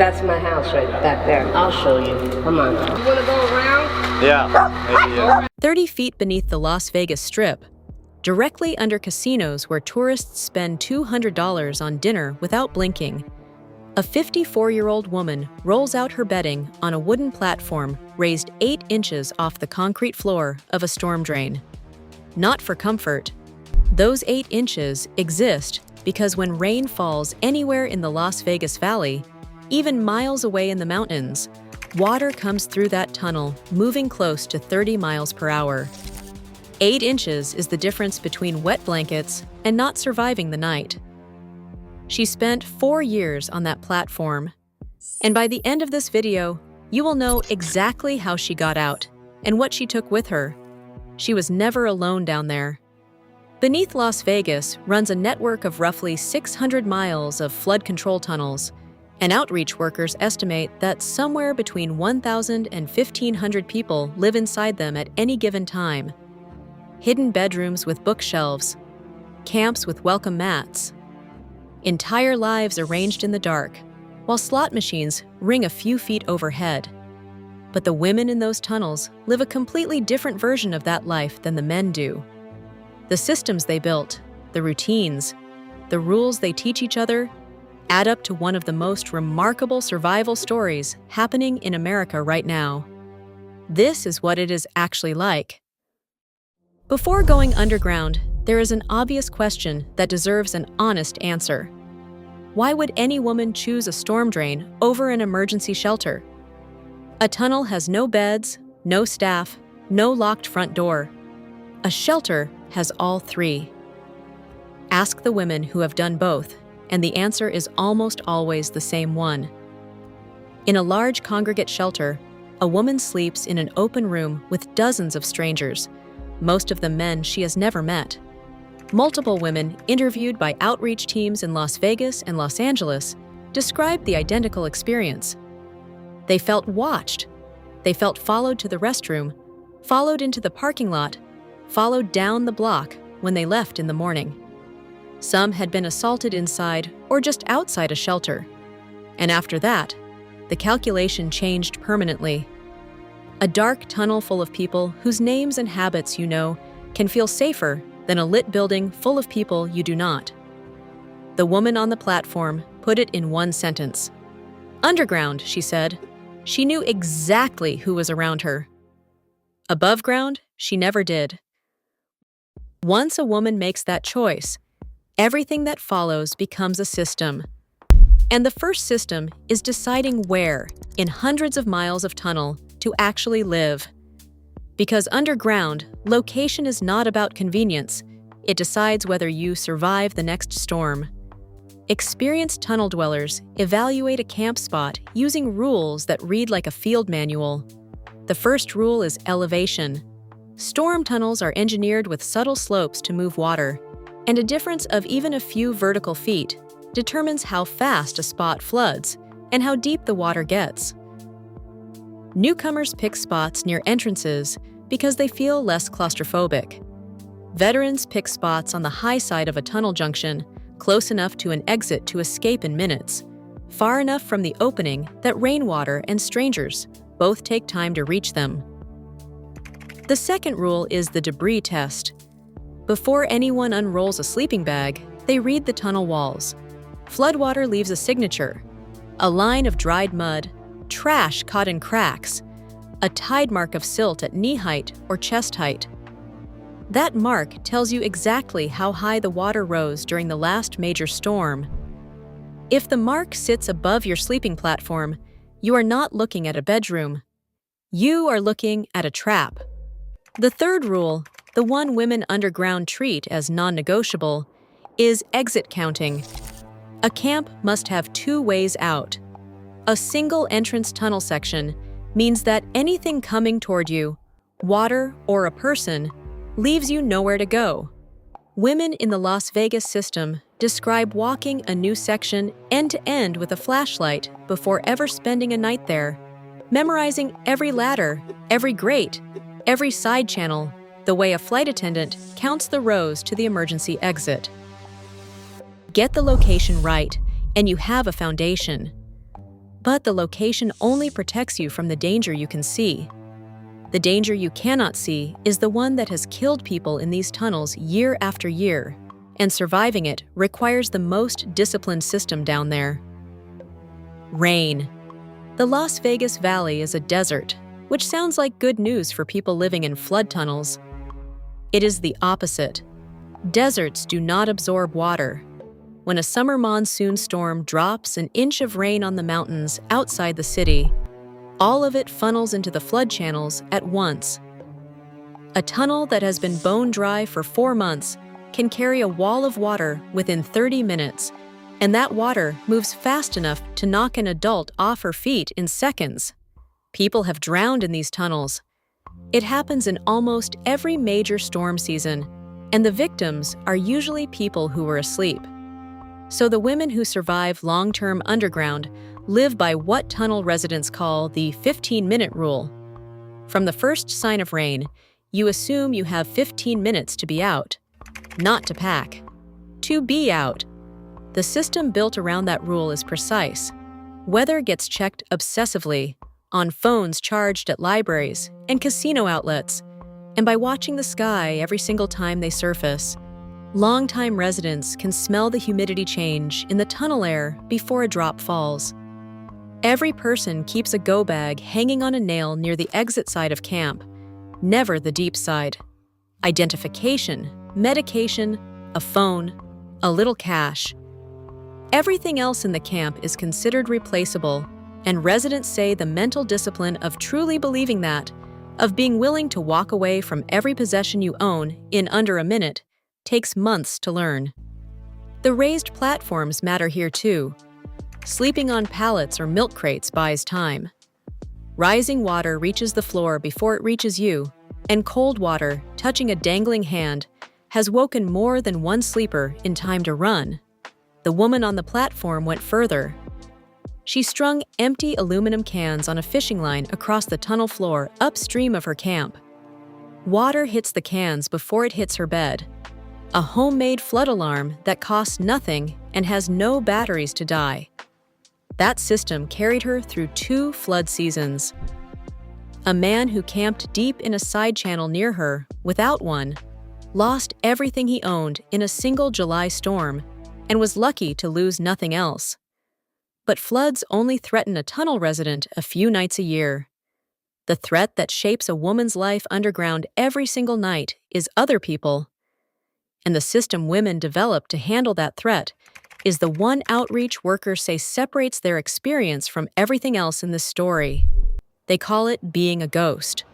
That's my house right back there. I'll show you. Come on. You want to go around? Yeah, maybe, yeah. 30 feet beneath the Las Vegas Strip, directly under casinos where tourists spend $200 on dinner without blinking, a 54-year-old woman rolls out her bedding on a wooden platform raised 8 inches off the concrete floor of a storm drain. Not for comfort. Those 8 inches exist because when rain falls anywhere in the Las Vegas Valley, even miles away in the mountains, water comes through that tunnel, moving close to 30 miles per hour. 8 inches is the difference between wet blankets and not surviving the night. She spent 4 years on that platform, and by the end of this video, you will know exactly how she got out and what she took with her. She was never alone down there. Beneath Las Vegas runs a network of roughly 600 miles of flood control tunnels, and outreach workers estimate that somewhere between 1,000 and 1,500 people live inside them at any given time. Hidden bedrooms with bookshelves, camps with welcome mats, entire lives arranged in the dark, while slot machines ring a few feet overhead. But the women in those tunnels live a completely different version of that life than the men do. The systems they built, the routines, the rules they teach each other, add up to one of the most remarkable survival stories happening in America right now. This is what it is actually like. Before going underground, there is an obvious question that deserves an honest answer. Why would any woman choose a storm drain over an emergency shelter? A tunnel has no beds, no staff, no locked front door. A shelter has all three. Ask the women who have done both, and the answer is almost always the same one. In a large congregate shelter, a woman sleeps in an open room with dozens of strangers, most of them men she has never met. Multiple women interviewed by outreach teams in Las Vegas and Los Angeles described the identical experience. They felt watched. They felt followed to the restroom, followed into the parking lot, followed down the block when they left in the morning. Some had been assaulted inside or just outside a shelter. And after that, the calculation changed permanently. A dark tunnel full of people whose names and habits you know can feel safer than a lit building full of people you do not. The woman on the platform put it in one sentence. Underground, she said. She knew exactly who was around her. Above ground, she never did. Once a woman makes that choice, everything that follows becomes a system. And the first system is deciding where, in hundreds of miles of tunnel, to actually live. Because underground, location is not about convenience. It decides whether you survive the next storm. Experienced tunnel dwellers evaluate a camp spot using rules that read like a field manual. The first rule is elevation. Storm tunnels are engineered with subtle slopes to move water, and a difference of even a few vertical feet determines how fast a spot floods and how deep the water gets. Newcomers pick spots near entrances because they feel less claustrophobic. Veterans pick spots on the high side of a tunnel junction, close enough to an exit to escape in minutes, far enough from the opening that rainwater and strangers both take time to reach them. The second rule is the debris test. Before anyone unrolls a sleeping bag, they read the tunnel walls. Floodwater leaves a signature, a line of dried mud, trash caught in cracks, a tide mark of silt at knee height or chest height. That mark tells you exactly how high the water rose during the last major storm. If the mark sits above your sleeping platform, you are not looking at a bedroom. You are looking at a trap. The third rule, the one women underground treat as non-negotiable, is exit counting. A camp must have 2 ways out. A single entrance tunnel section means that anything coming toward you, water or a person, leaves you nowhere to go. Women in the Las Vegas system describe walking a new section end to end with a flashlight before ever spending a night there, memorizing every ladder, every grate, every side channel, the way a flight attendant counts the rows to the emergency exit. Get the location right, and you have a foundation. But the location only protects you from the danger you can see. The danger you cannot see is the one that has killed people in these tunnels year after year, and surviving it requires the most disciplined system down there. Rain. The Las Vegas Valley is a desert, which sounds like good news for people living in flood tunnels. It is the opposite. Deserts do not absorb water. When a summer monsoon storm drops an inch of rain on the mountains outside the city, all of it funnels into the flood channels at once. A tunnel that has been bone dry for 4 months can carry a wall of water within 30 minutes, and that water moves fast enough to knock an adult off her feet in seconds. People have drowned in these tunnels. It happens in almost every major storm season, and the victims are usually people who were asleep. So the women who survive long-term underground live by what tunnel residents call the 15-minute rule. From the first sign of rain, you assume you have 15 minutes to be out, not to pack, to be out. The system built around that rule is precise. Weather gets checked obsessively, on phones charged at libraries and casino outlets, and by watching the sky every single time they surface. Longtime residents can smell the humidity change in the tunnel air before a drop falls. Every person keeps a go bag hanging on a nail near the exit side of camp, never the deep side. Identification, medication, a phone, a little cash. Everything else in the camp is considered replaceable, and residents say the mental discipline of truly believing that, of being willing to walk away from every possession you own in under a minute, takes months to learn. The raised platforms matter here too. Sleeping on pallets or milk crates buys time. Rising water reaches the floor before it reaches you, and cold water, touching a dangling hand, has woken more than one sleeper in time to run. The woman on the platform went further. She strung empty aluminum cans on a fishing line across the tunnel floor upstream of her camp. Water hits the cans before it hits her bed. A homemade flood alarm that costs nothing and has no batteries to die. That system carried her through 2 flood seasons. A man who camped deep in a side channel near her, without one, lost everything he owned in a single July storm and was lucky to lose nothing else. But floods only threaten a tunnel resident a few nights a year. The threat that shapes a woman's life underground every single night is other people. And the system women develop to handle that threat is the one outreach workers say separates their experience from everything else in this story. They call it being a ghost.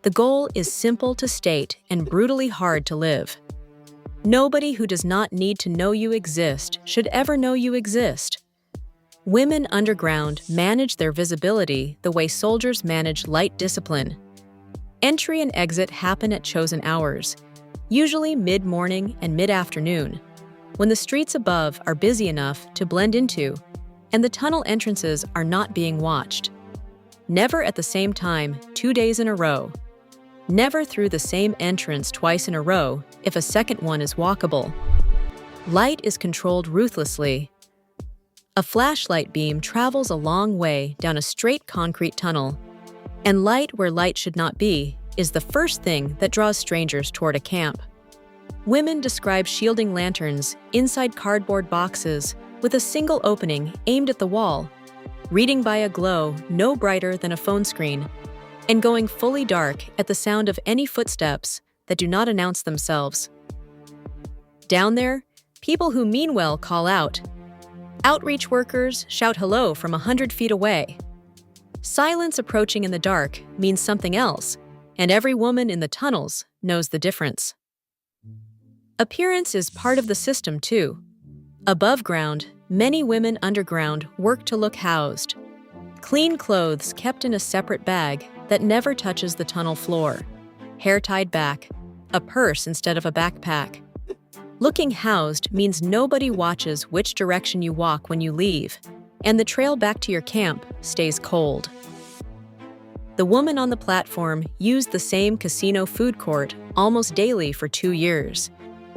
The goal is simple to state and brutally hard to live. Nobody who does not need to know you exist should ever know you exist. Women underground manage their visibility the way soldiers manage light discipline. Entry and exit happen at chosen hours, usually mid-morning and mid-afternoon, when the streets above are busy enough to blend into, and the tunnel entrances are not being watched. Never at the same time 2 days in a row. Never through the same entrance twice in a row if a second one is walkable. Light is controlled ruthlessly. A flashlight beam travels a long way down a straight concrete tunnel, and light where light should not be is the first thing that draws strangers toward a camp. Women describe shielding lanterns inside cardboard boxes with a single opening aimed at the wall, reading by a glow no brighter than a phone screen, and going fully dark at the sound of any footsteps that do not announce themselves. Down there, people who mean well call out. Outreach workers shout hello from 100 feet away. Silence approaching in the dark means something else, and every woman in the tunnels knows the difference. Appearance is part of the system, too. Above ground, many women underground work to look housed. Clean clothes kept in a separate bag that never touches the tunnel floor. Hair tied back, a purse instead of a backpack. Looking housed means nobody watches which direction you walk when you leave, and the trail back to your camp stays cold. The woman on the platform used the same casino food court almost daily for 2 years,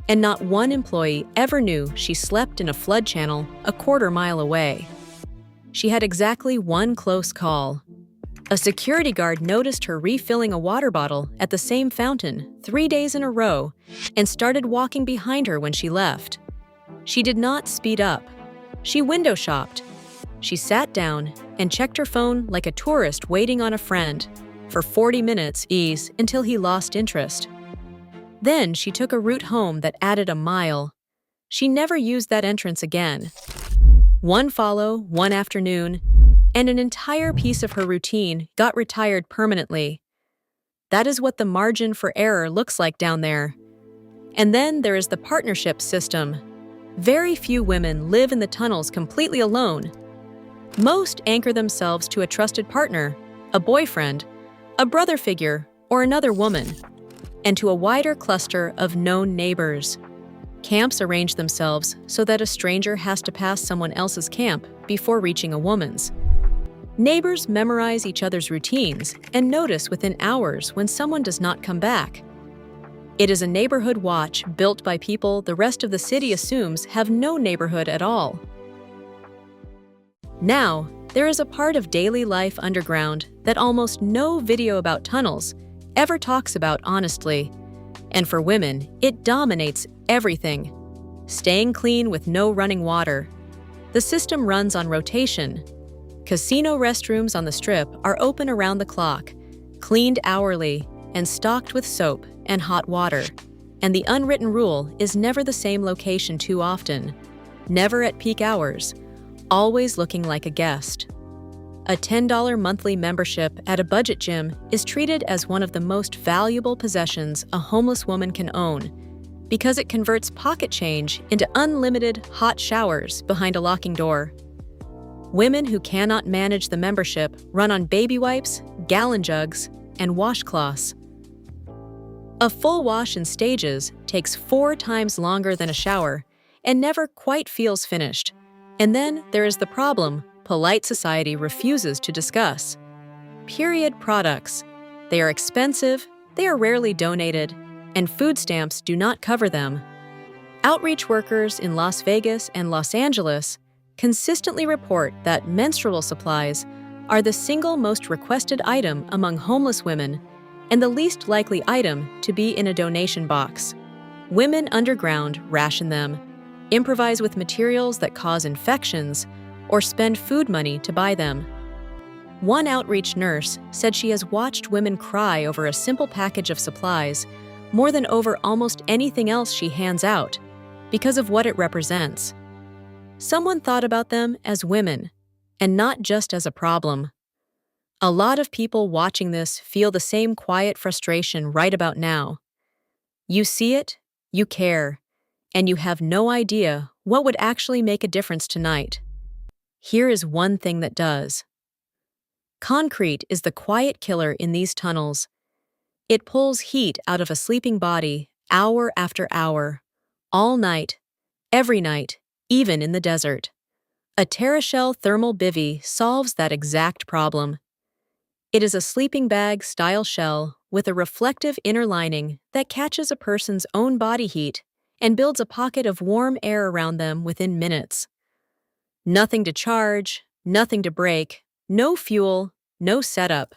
and not one employee ever knew she slept in a flood channel a quarter mile away. she had exactly one close call. A security guard noticed her refilling a water bottle at the same fountain 3 days in a row and started walking behind her when she left. She did not speed up. She window shopped. She sat down and checked her phone like a tourist waiting on a friend for 40 minutes ease until he lost interest. Then she took a route home that added a mile. She never used that entrance again. One follow, one afternoon, and an entire piece of her routine got retired permanently. That is what the margin for error looks like down there. And then there is the partnership system. Very few women live in the tunnels completely alone. Most anchor themselves to a trusted partner, a boyfriend, a brother figure, or another woman, and to a wider cluster of known neighbors. Camps arrange themselves so that a stranger has to pass someone else's camp before reaching a woman's. Neighbors memorize each other's routines and notice within hours when someone does not come back. It is a neighborhood watch built by people the rest of the city assumes have no neighborhood at all. Now, there is a part of daily life underground that almost no video about tunnels ever talks about honestly. And for women, it dominates everything. Staying clean with no running water. The system runs on rotation. Casino restrooms on the Strip are open around the clock, cleaned hourly, and stocked with soap and hot water. And the unwritten rule is never the same location too often, never at peak hours, always looking like a guest. A $10 monthly membership at a budget gym is treated as one of the most valuable possessions a homeless woman can own because it converts pocket change into unlimited hot showers behind a locking door. Women who cannot manage the membership run on baby wipes, gallon jugs, and washcloths. A full wash in stages takes 4 times longer than a shower and never quite feels finished. And then there is the problem polite society refuses to discuss. Period products. They are expensive, they are rarely donated, and food stamps do not cover them. Outreach workers in Las Vegas and Los Angeles consistently report that menstrual supplies are the single most requested item among homeless women and the least likely item to be in a donation box. Women underground ration them, improvise with materials that cause infections, or spend food money to buy them. One outreach nurse said she has watched women cry over a simple package of supplies more than over almost anything else she hands out because of what it represents. Someone thought about them as women, and not just as a problem. A lot of people watching this feel the same quiet frustration right about now. You see it, you care, and you have no idea what would actually make a difference tonight. Here is one thing that does. Concrete is the quiet killer in these tunnels. It pulls heat out of a sleeping body hour after hour, all night, every night, even in the desert. A TerraShell thermal bivvy solves that exact problem. It is a sleeping bag-style shell with a reflective inner lining that catches a person's own body heat and builds a pocket of warm air around them within minutes. Nothing to charge, nothing to break, no fuel, no setup.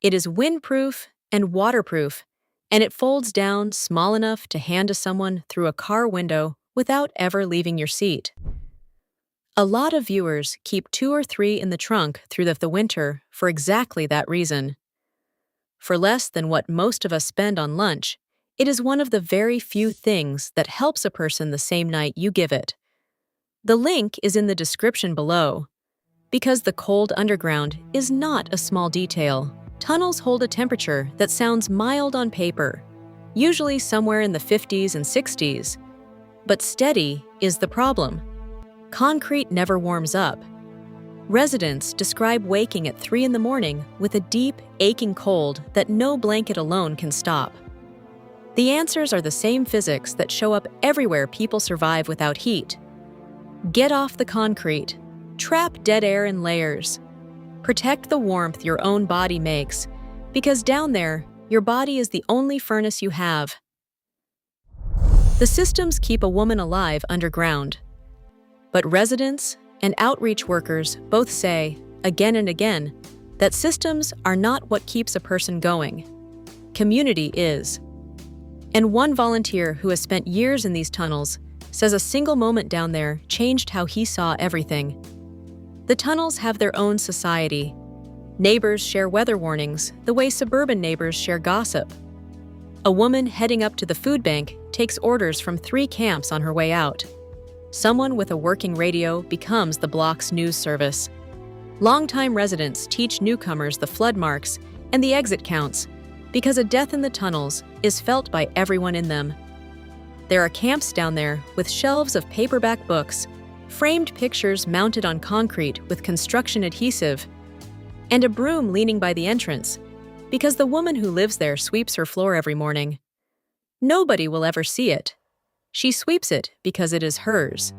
It is windproof and waterproof, and it folds down small enough to hand to someone through a car window without ever leaving your seat. A lot of viewers keep 2 or 3 in the trunk through the winter for exactly that reason. For less than what most of us spend on lunch, it is one of the very few things that helps a person the same night you give it. The link is in the description below. Because the cold underground is not a small detail, tunnels hold a temperature that sounds mild on paper, usually somewhere in the 50s and 60s. But steady is the problem. Concrete never warms up. Residents describe waking at 3 in the morning with a deep, aching cold that no blanket alone can stop. The answers are the same physics that show up everywhere people survive without heat. Get off the concrete. Trap dead air in layers. Protect the warmth your own body makes, because down there, your body is the only furnace you have. The systems keep a woman alive underground. But residents, and outreach workers both say, again and again, that systems are not what keeps a person going. Community is. And one volunteer who has spent years in these tunnels says a single moment down there changed how he saw everything. The tunnels have their own society. Neighbors share weather warnings the way suburban neighbors share gossip. A woman heading up to the food bank takes orders from 3 camps on her way out. Someone with a working radio becomes the block's news service. Longtime residents teach newcomers the flood marks and the exit counts because a death in the tunnels is felt by everyone in them. There are camps down there with shelves of paperback books, framed pictures mounted on concrete with construction adhesive, and a broom leaning by the entrance because the woman who lives there sweeps her floor every morning. Nobody will ever see it. She sweeps it because it is hers.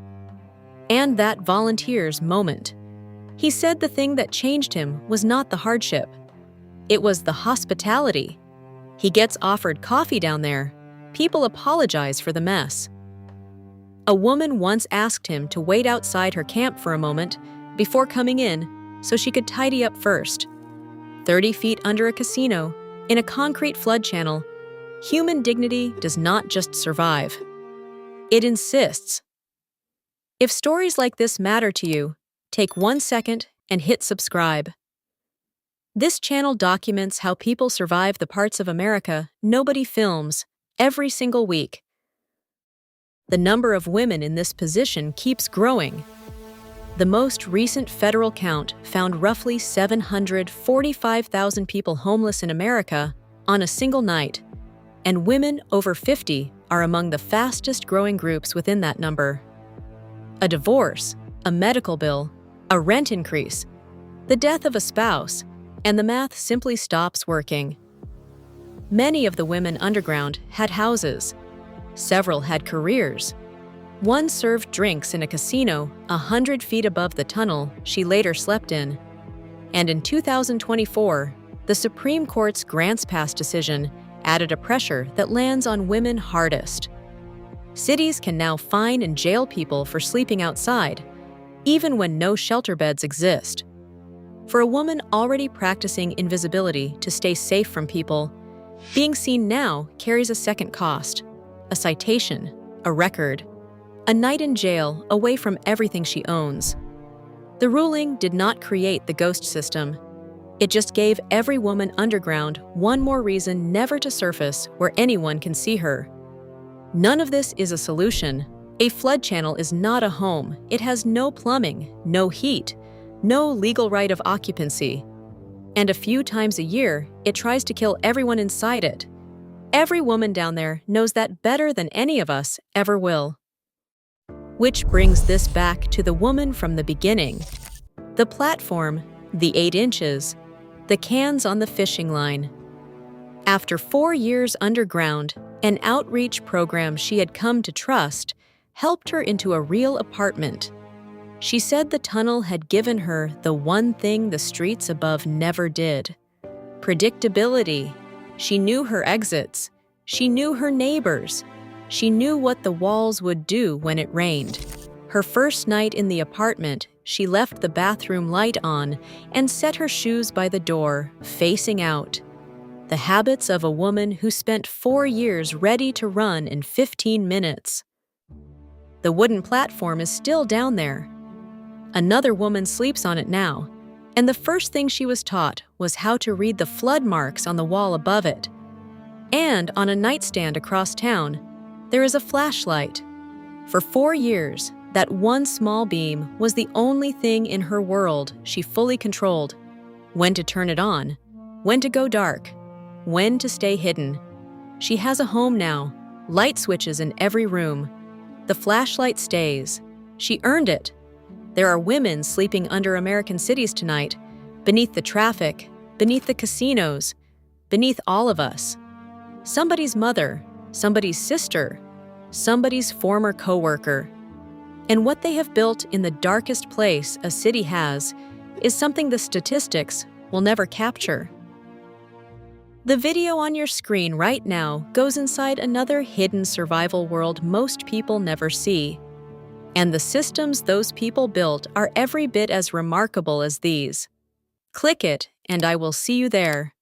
And that volunteer's moment. He said the thing that changed him was not the hardship. It was the hospitality. He gets offered coffee down there. People apologize for the mess. A woman once asked him to wait outside her camp for a moment before coming in so she could tidy up first. 30 feet under a casino, in a concrete flood channel, human dignity does not just survive. It insists. If stories like this matter to you, take 1 second and hit subscribe. This channel documents how people survive the parts of America nobody films every single week. The number of women in this position keeps growing. The most recent federal count found roughly 745,000 people homeless in America on a single night, and women over 50 are among the fastest growing groups within that number. A divorce, a medical bill, a rent increase, the death of a spouse, and the math simply stops working. Many of the women underground had houses. Several had careers. One served drinks in a casino 100 feet above the tunnel she later slept in. And in 2024, the Supreme Court's Grants Pass decision added a pressure that lands on women hardest. Cities can now fine and jail people for sleeping outside, even when no shelter beds exist. For a woman already practicing invisibility to stay safe from people, being seen now carries a second cost: a citation, a record, a night in jail away from everything she owns. The ruling did not create the ghost system. It just gave every woman underground one more reason never to surface where anyone can see her. None of this is a solution. A flood channel is not a home. It has no plumbing, no heat, no legal right of occupancy. And a few times a year, it tries to kill everyone inside it. Every woman down there knows that better than any of us ever will. Which brings this back to the woman from the beginning. The platform, the 8 inches, the cans on the fishing line. After 4 years underground, an outreach program she had come to trust helped her into a real apartment. She said the tunnel had given her the one thing the streets above never did: predictability. She knew her exits. She knew her neighbors. She knew what the walls would do when it rained. Her first night in the apartment, she left the bathroom light on and set her shoes by the door, facing out. The habits of a woman who spent 4 years ready to run in 15 minutes. The wooden platform is still down there. Another woman sleeps on it now, and the first thing she was taught was how to read the flood marks on the wall above it. And on a nightstand across town, there is a flashlight. For 4 years, that one small beam was the only thing in her world she fully controlled. When to turn it on, when to go dark, when to stay hidden. She has a home now, light switches in every room. The flashlight stays. She earned it. There are women sleeping under American cities tonight, beneath the traffic, beneath the casinos, beneath all of us. Somebody's mother, somebody's sister, somebody's former coworker. And what they have built in the darkest place a city has is something the statistics will never capture. The video on your screen right now goes inside another hidden survival world most people never see. And the systems those people built are every bit as remarkable as these. Click it, and I will see you there.